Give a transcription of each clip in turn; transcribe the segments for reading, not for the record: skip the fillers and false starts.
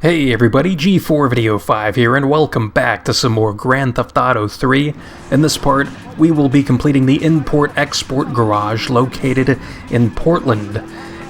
Hey everybody, G4 Video 5 here, and welcome back to some more Grand Theft Auto 3. In this part, we will be completing the Import-Export Garage located in Portland.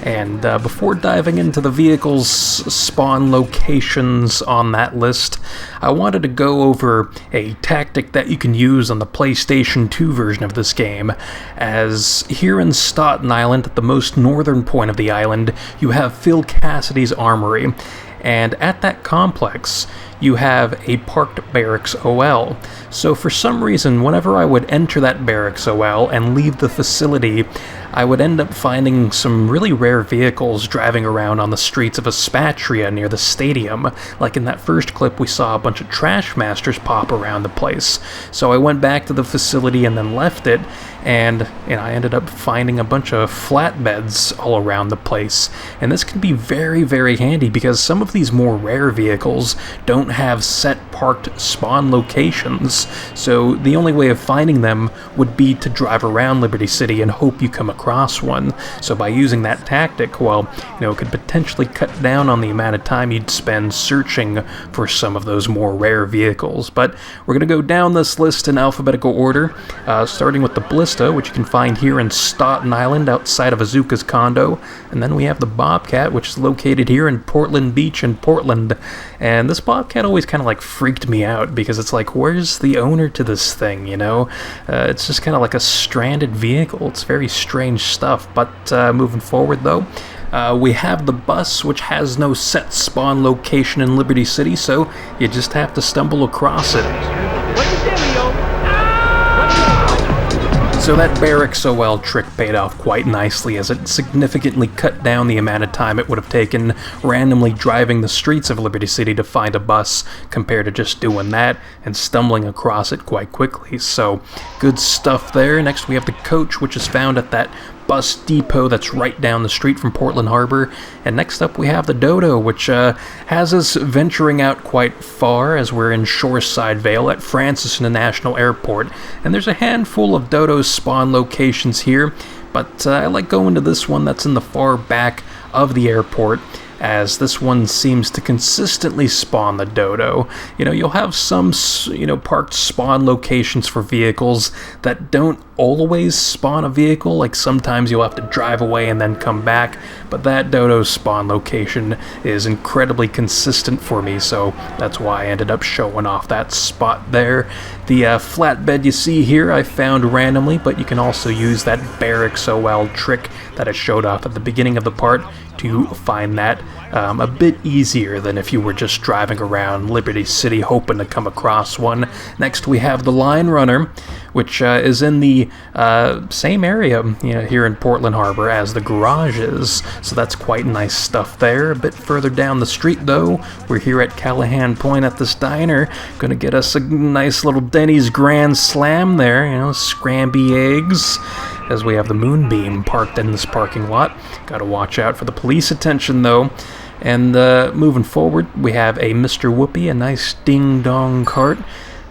And before diving into the vehicle's spawn locations on that list, I wanted to go over a tactic that you can use on the PlayStation 2 version of this game, as here in Staunton Island, at the most northern point of the island, you have Phil Cassidy's Armory. And at that complex, you have a parked barracks OL. So for some reason, whenever I would enter that barracks OL and leave the facility, I would end up finding some really rare vehicles driving around on the streets of Aspatria near the stadium. Like in that first clip, we saw a bunch of Trashmasters pop around the place. So I went back to the facility and then left it, and I ended up finding a bunch of flatbeds all around the place. And this can be very, very handy because some of these more rare vehicles don't have set parked spawn locations, so the only way of finding them would be to drive around Liberty City and hope you come across one. So by using that tactic, well, it could potentially cut down on the amount of time you'd spend searching for some of those more rare vehicles. But we're going to go down this list in alphabetical order, starting with the Blista, which you can find here in Staunton Island outside of Asuka's condo, and then we have the Bobcat, which is located here in Portland Beach in Portland. And this Bobcat always kind of like freaked me out because it's like, where's the owner to this thing, It's just kind of like a stranded vehicle. It's very strange stuff. But moving forward though, we have the bus, which has no set spawn location in Liberty City, so you just have to stumble across it. So that barracks OL trick paid off quite nicely, as it significantly cut down the amount of time it would have taken randomly driving the streets of Liberty City to find a bus, compared to just doing that and stumbling across it quite quickly. So good stuff there. Next we have the coach, which is found at that bus depot that's right down the street from Portland Harbor. And next up we have the Dodo, which has us venturing out quite far, as we're in Shoreside, Vale at Francis International Airport. And there's a handful of Dodo's spawn locations here, but I like going to this one that's in the far back of the airport, as this one seems to consistently spawn the Dodo. You'll have some, parked spawn locations for vehicles that don't always spawn a vehicle, like sometimes you'll have to drive away and then come back, but that Dodo spawn location is incredibly consistent for me, so that's why I ended up showing off that spot there. The flatbed you see here I found randomly, but you can also use that barracks OL trick that I showed off at the beginning of the part to find that a bit easier than if you were just driving around Liberty City hoping to come across one. Next we have the Linerunner, which is in the same area here in Portland Harbor as the garage is, so that's quite nice stuff there. A bit further down the street though, we're here at Callahan Point at this diner, gonna get us a nice little Denny's Grand Slam there, scramby eggs, as we have the Moonbeam parked in this parking lot. Gotta watch out for the police attention though. And moving forward, we have a Mr. Whoopee, a nice ding-dong cart,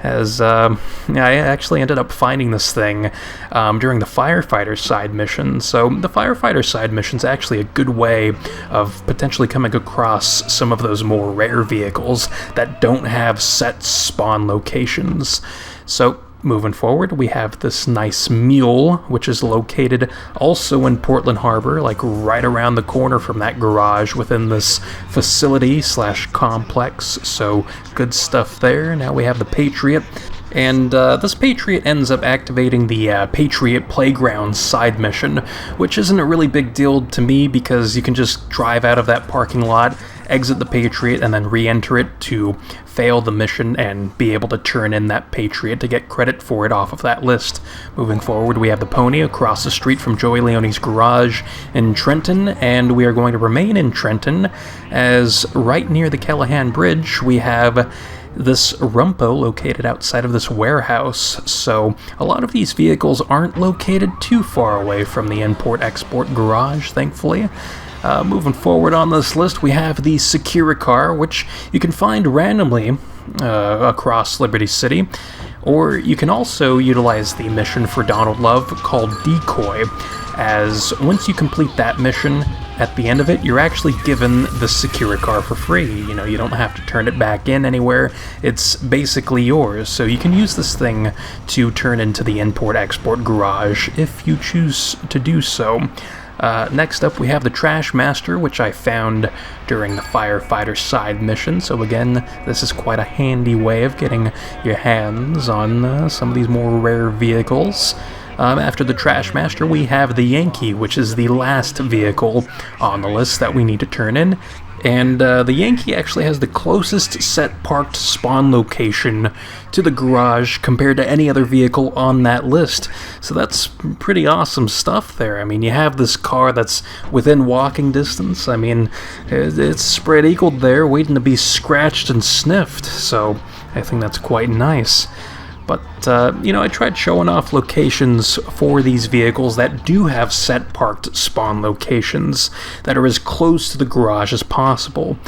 as I actually ended up finding this thing during the firefighter side mission. So the firefighter side mission is actually a good way of potentially coming across some of those more rare vehicles that don't have set spawn locations. So moving forward, we have this nice Mule, which is located also in Portland Harbor, like right around the corner from that garage within this facility / complex, so good stuff there. Now we have the Patriot, and this Patriot ends up activating the Patriot Playground side mission, which isn't a really big deal to me because you can just drive out of that parking lot, exit the Patriot, and then re-enter it to fail the mission and be able to turn in that Patriot to get credit for it off of that list. Moving forward, we have the Pony across the street from Joey Leone's garage in Trenton, and we are going to remain in Trenton, as right near the Callahan Bridge we have this Rumpo located outside of this warehouse. So a lot of these vehicles aren't located too far away from the import-export garage, thankfully. Moving forward on this list, we have the Securicar, which you can find randomly across Liberty City, or you can also utilize the mission for Donald Love called Decoy, as once you complete that mission, at the end of it, you're actually given the Securicar for free. You know, you don't have to turn it back in anywhere. It's basically yours, so you can use this thing to turn into the import-export garage if you choose to do so. Next up, we have the Trashmaster, which I found during the firefighter side mission. So again, this is quite a handy way of getting your hands on some of these more rare vehicles. After the Trashmaster, we have the Yankee, which is the last vehicle on the list that we need to turn in. And the Yankee actually has the closest set parked spawn location to the garage compared to any other vehicle on that list. So that's pretty awesome stuff there. I mean, you have this car that's within walking distance. I mean, it's spread eagled there, waiting to be scratched and sniffed. So I think that's quite nice. But, you know, I tried showing off locations for these vehicles that do have set parked spawn locations that are as close to the garage as possible,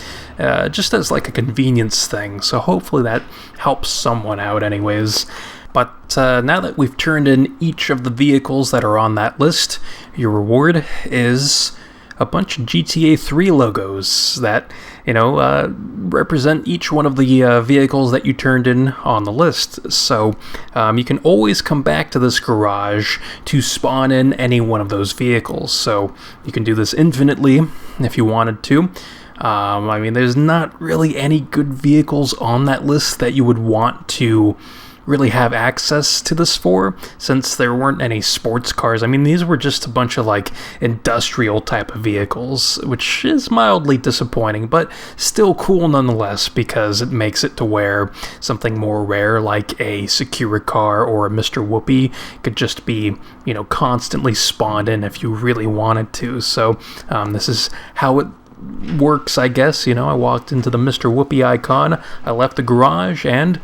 just as like a convenience thing, so hopefully that helps someone out anyways. But now that we've turned in each of the vehicles that are on that list, your reward is a bunch of GTA 3 logos that, you know, represent each one of the vehicles that you turned in on the list. So you can always come back to this garage to spawn in any one of those vehicles. So you can do this infinitely if you wanted to. I mean, there's not really any good vehicles on that list that you would want to really have access to this for, since there weren't any sports cars. I mean, these were just a bunch of like industrial type of vehicles, which is mildly disappointing, but still cool nonetheless, because it makes it to where something more rare like a Securicar or a Mr. Whoopee could just be, you know, constantly spawned in if you really wanted to. So this is how it works, I guess. You know, I walked into the Mr. Whoopee icon, I left the garage, and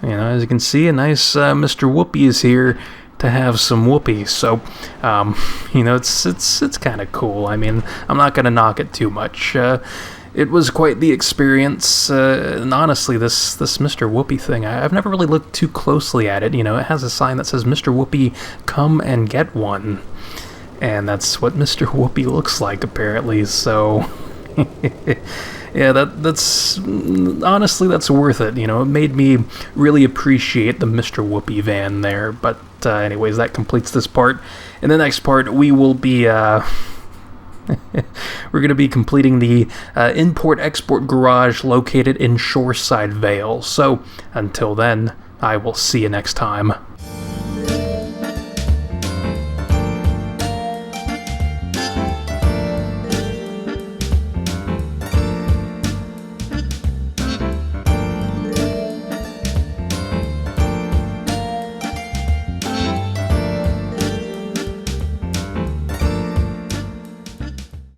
you know, as you can see, a nice Mr. Whoopee is here to have some whoopee. So, you know, it's kind of cool. I mean, I'm not going to knock it too much. It was quite the experience, and honestly, this Mr. Whoopee thing, I've never really looked too closely at it. You know, it has a sign that says, "Mr. Whoopee, come and get one." And that's what Mr. Whoopee looks like, apparently, so yeah, that's honestly, that's worth it. You know, it made me really appreciate the Mr. Whoopee van there. But anyways, that completes this part. In the next part, we will be we're going to be completing the import-export garage located in Shoreside, Vale. So until then, I will see you next time.